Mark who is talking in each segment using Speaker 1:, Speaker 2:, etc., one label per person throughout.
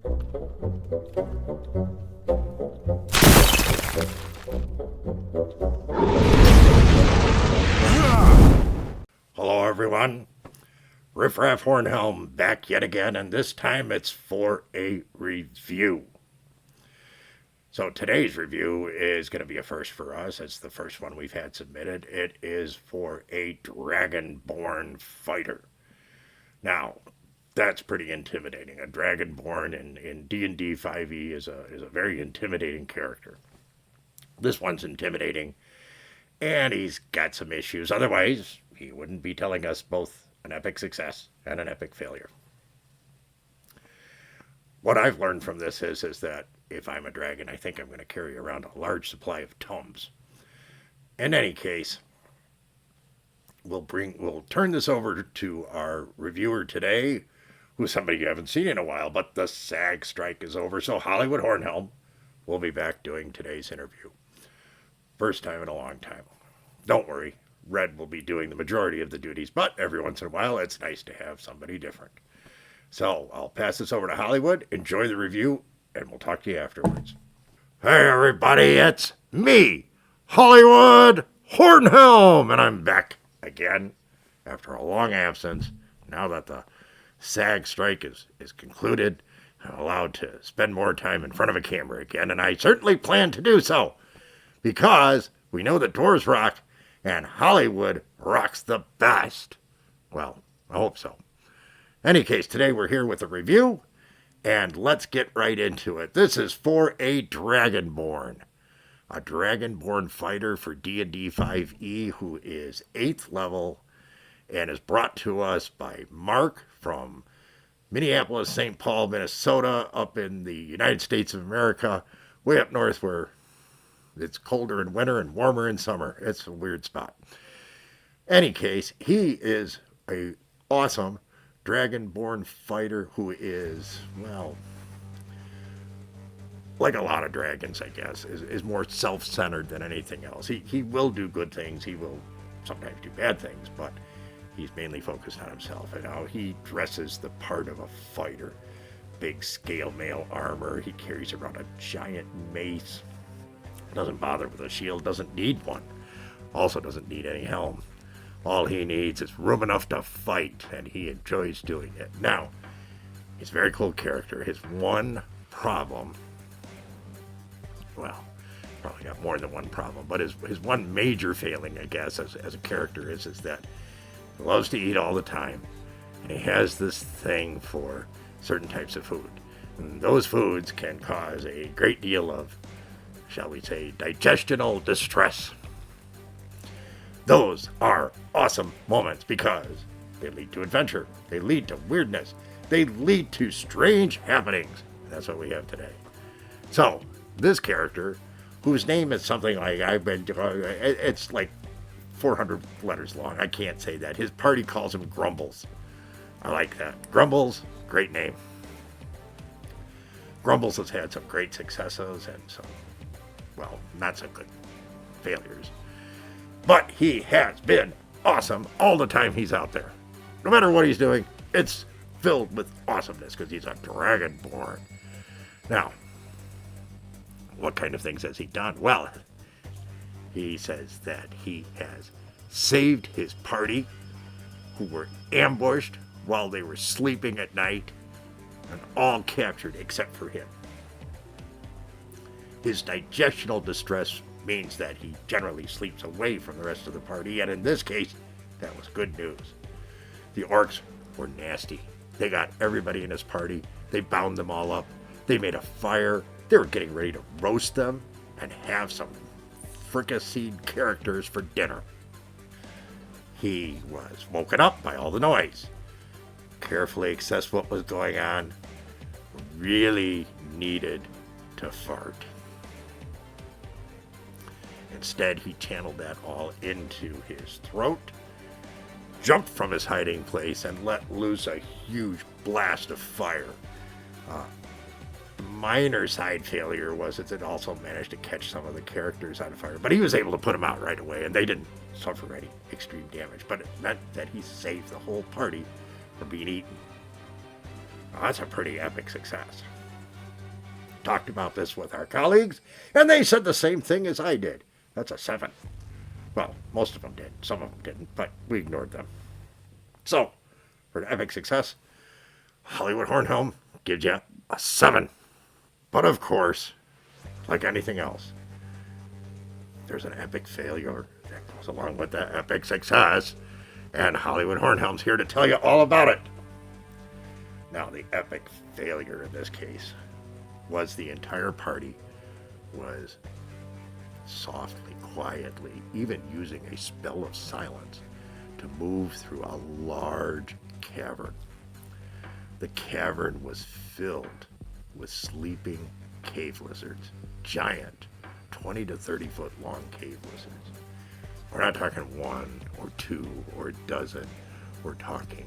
Speaker 1: Hello everyone, Riffraff Hornhelm back yet again, and this time it's for a review. So today's review is going to be a first for us. It's the first one we've had submitted. It is for a Dragonborn fighter. Now, that's pretty intimidating. A Dragonborn in D&D 5e is a very intimidating character. This one's intimidating, and he's got some issues. Otherwise, he wouldn't be telling us both an epic success and an epic failure. What I've learned from this is that if I'm a dragon, I think I'm going to carry around a large supply of Tums. In any case, we'll turn this over to our reviewer today, who's somebody you haven't seen in a while, but the SAG strike is over, so Hollywood Hornhelm will be back doing today's interview. First time in a long time. Don't worry, Red will be doing the majority of the duties, but every once in a while it's nice to have somebody different. So I'll pass this over to Hollywood, enjoy the review, and we'll talk to you afterwards. Hey everybody, it's me, Hollywood Hornhelm, and I'm back again after a long absence. Now that the SAG strike is concluded, I'm allowed to spend more time in front of a camera again, and I certainly plan to do so, because we know that dwarves rock, and Hollywood rocks the best. Well, I hope so. Any case, today we're here with a review, and let's get right into it. This is for a Dragonborn. A Dragonborn fighter for D&D 5e who is 8th level and is brought to us by Mark from Minneapolis, St. Paul, Minnesota, up in the United States of America, way up north where it's colder in winter and warmer in summer. It's a weird spot. Any case, he is a awesome Dragonborn fighter who is, well, like a lot of dragons, I guess, is more self-centered than anything else. He will do good things. He will sometimes do bad things, but he's mainly focused on himself. And how he dresses the part of a fighter. Big scale mail armor. He carries around a giant mace. Doesn't bother with a shield. Doesn't need one. Also doesn't need any helm. All he needs is room enough to fight, and he enjoys doing it. Now, he's a very cool character. His one problem, well, probably got more than one problem, but his one major failing, I guess, as a character is that he loves to eat all the time, and he has this thing for certain types of food. And those foods can cause a great deal of, shall we say, digestional distress. Those are awesome moments because they lead to adventure, they lead to weirdness, they lead to strange happenings. That's what we have today. So, this character, whose name is something like, it's like 400 letters long, I can't say that. His party calls him Grumbles. I like that. Grumbles, great name. Grumbles has had some great successes and some, well, not so good failures. But he has been awesome all the time he's out there. No matter what he's doing, it's filled with awesomeness because he's a Dragonborn. Now, what kind of things has he done? Well, he says that he has saved his party who were ambushed while they were sleeping at night and all captured except for him. His digestional distress means that he generally sleeps away from the rest of the party, and in this case, that was good news. The orcs were nasty. They got everybody in his party. They bound them all up. They made a fire. They were getting ready to roast them and have some fricasseed characters for dinner. He was woken up by all the noise. Carefully assessed what was going on. Really needed to fart. Instead, he channeled that all into his throat, jumped from his hiding place, and let loose a huge blast of fire. Minor side failure was that it also managed to catch some of the characters on fire, but he was able to put them out right away, and they didn't suffer any extreme damage, but it meant that he saved the whole party from being eaten. Now, that's a pretty epic success. talked about this with our colleagues, and they said the same thing as I did. That's a 7. Well, most of them did. Some of them didn't, but we ignored them. So, for an epic success, Hollywood Hornhelm gives you a 7. But of course, like anything else, there's an epic failure that goes along with that epic success, and Hollywood Hornhelm's here to tell you all about it. Now, the epic failure in this case was the entire party was softly, quietly, even using a spell of silence to move through a large cavern. The cavern was filled with sleeping cave lizards, giant 20 to 30 foot long cave lizards. We're not talking 1 or 2 or a dozen, we're talking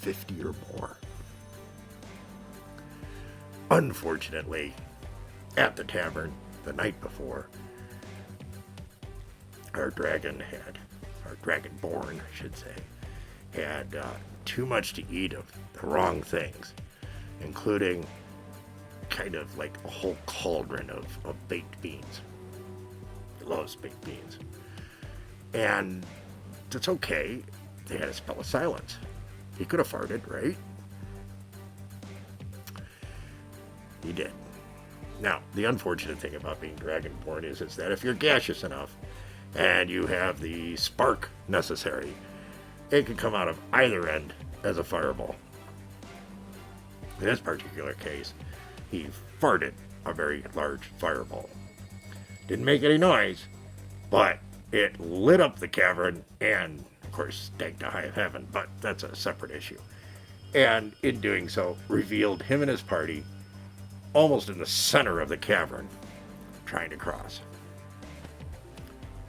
Speaker 1: 50 or more. Unfortunately, at the tavern the night before, our Dragonborn, I should say, had too much to eat of the wrong things, including kind of like a whole cauldron of baked beans. He loves baked beans. And that's okay. They had a spell of silence. He could have farted, right? He did. Now, the unfortunate thing about being Dragonborn is that if you're gaseous enough and you have the spark necessary, it can come out of either end as a fireball. In this particular case, he farted a very large fireball. Didn't make any noise, but it lit up the cavern and, of course, stank to high heaven, but that's a separate issue. And in doing so, revealed him and his party almost in the center of the cavern, trying to cross.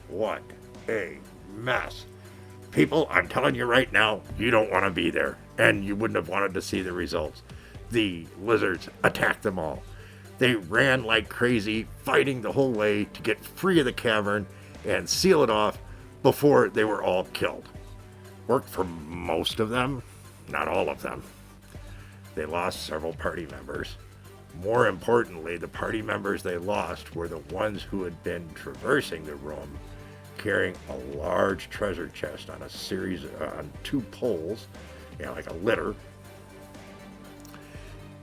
Speaker 1: What a mess. People, I'm telling you right now, you don't want to be there, and you wouldn't have wanted to see the results. The lizards attacked them all. They ran like crazy, fighting the whole way to get free of the cavern and seal it off before they were all killed. Worked for most of them, not all of them. They lost several party members. More importantly, the party members they lost were the ones who had been traversing the room, carrying a large treasure chest on a series on 2 poles, like a litter,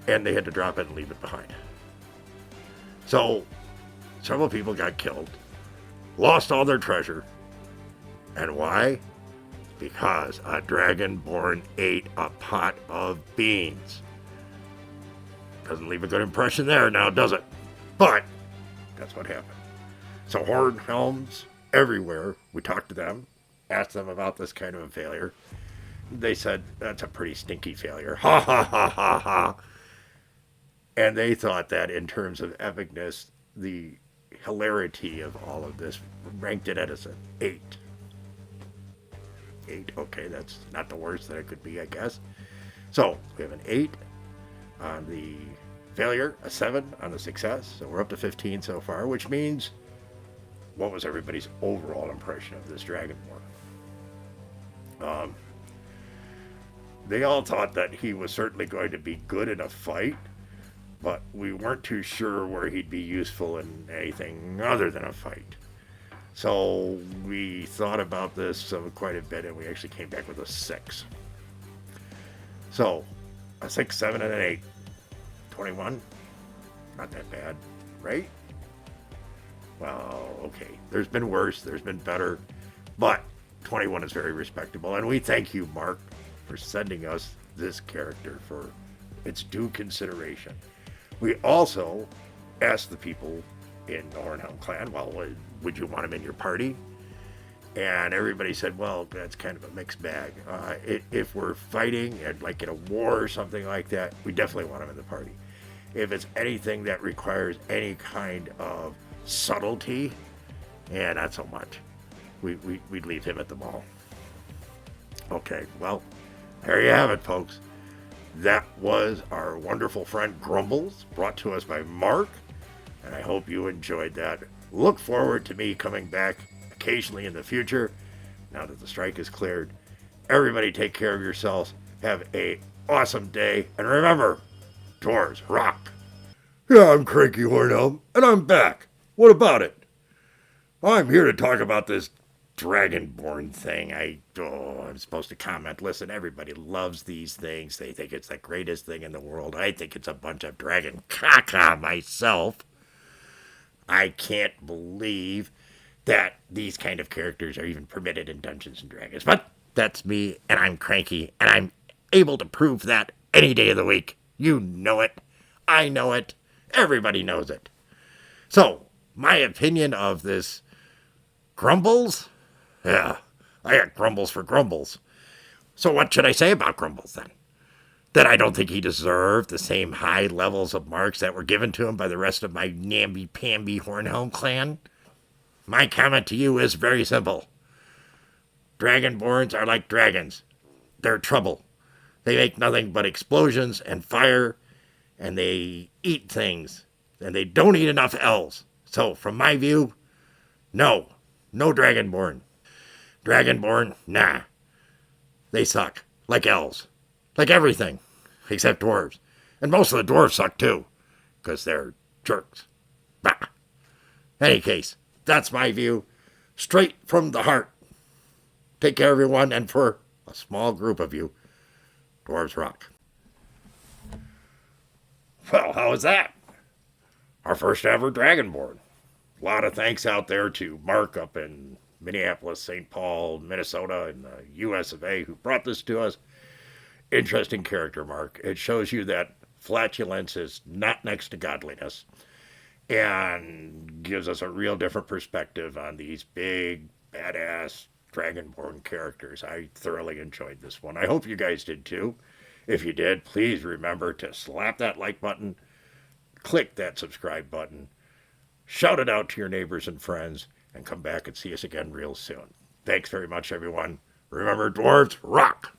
Speaker 1: and they had to drop it and leave it behind. So, several people got killed, lost all their treasure, and why? Because a Dragonborn ate a pot of beans. Doesn't leave a good impression there now, does it? But that's what happened. So Hornhelms everywhere, we talked to them, asked them about this kind of a failure. They said, that's a pretty stinky failure. Ha ha ha ha ha. And they thought that in terms of epicness, the hilarity of all of this ranked it at an 8. 8, okay, that's not the worst that it could be, I guess. So we have an 8 on the failure, a 7 on the success. So we're up to 15 so far, which means, what was everybody's overall impression of this Dragonborn? They all thought that he was certainly going to be good in a fight, but we weren't too sure where he'd be useful in anything other than a fight. So we thought about this quite a bit, and we actually came back with a 6. So, a 6, 7, and an 8. 21? Not that bad, right? Well, okay. There's been worse, there's been better, but 21 is very respectable. And we thank you, Mark, for sending us this character for its due consideration. We also asked the people in the HornhelmClan, well, would you want him in your party? And everybody said, well, that's kind of a mixed bag. If we're fighting, like in a war or something like that, we definitely want him in the party. If it's anything that requires any kind of subtlety, not so much. We'd leave him at the mall. Okay, well, there you have it, folks. That was our wonderful friend Grumbles, brought to us by Mark, and I hope you enjoyed that. Look forward to me coming back occasionally in the future, now that the strike is cleared. Everybody take care of yourselves. Have a awesome day. And remember, dwarves rock. Yeah, I'm Cranky Hornhelm, and I'm back. What about it? I'm here to talk about this Dragonborn thing. I'm supposed to comment. Listen, everybody loves these things. They think it's the greatest thing in the world. I think it's a bunch of dragon caca myself. I can't believe that these kind of characters are even permitted in Dungeons and Dragons. But that's me, and I'm cranky, and I'm able to prove that any day of the week. You know it. I know it. Everybody knows it. So, my opinion of this Grumbles? Yeah, I got grumbles for grumbles. So what should I say about Grumbles then? That I don't think he deserved the same high levels of marks that were given to him by the rest of my namby-pamby HornhelmClan? My comment to you is very simple. Dragonborns are like dragons. They're trouble. They make nothing but explosions and fire, and they eat things, and they don't eat enough elves. So, from my view, no Dragonborn. Dragonborn, nah. They suck, like elves. Like everything, except dwarves. And most of the dwarves suck too, because they're jerks. Bah. Any case, that's my view, straight from the heart. Take care, everyone, and for a small group of you, dwarves rock. Well, how was that? Our first ever Dragonborn. A lot of thanks out there to Mark up in Minneapolis, St. Paul, Minnesota, and the US of A who brought this to us. Interesting character, Mark. It shows you that flatulence is not next to godliness and gives us a real different perspective on these big, badass Dragonborn characters. I thoroughly enjoyed this one. I hope you guys did too. If you did, please remember to slap that like button, click that subscribe button, shout it out to your neighbors and friends, and come back and see us again real soon. Thanks very much, everyone. Remember, dwarves rock!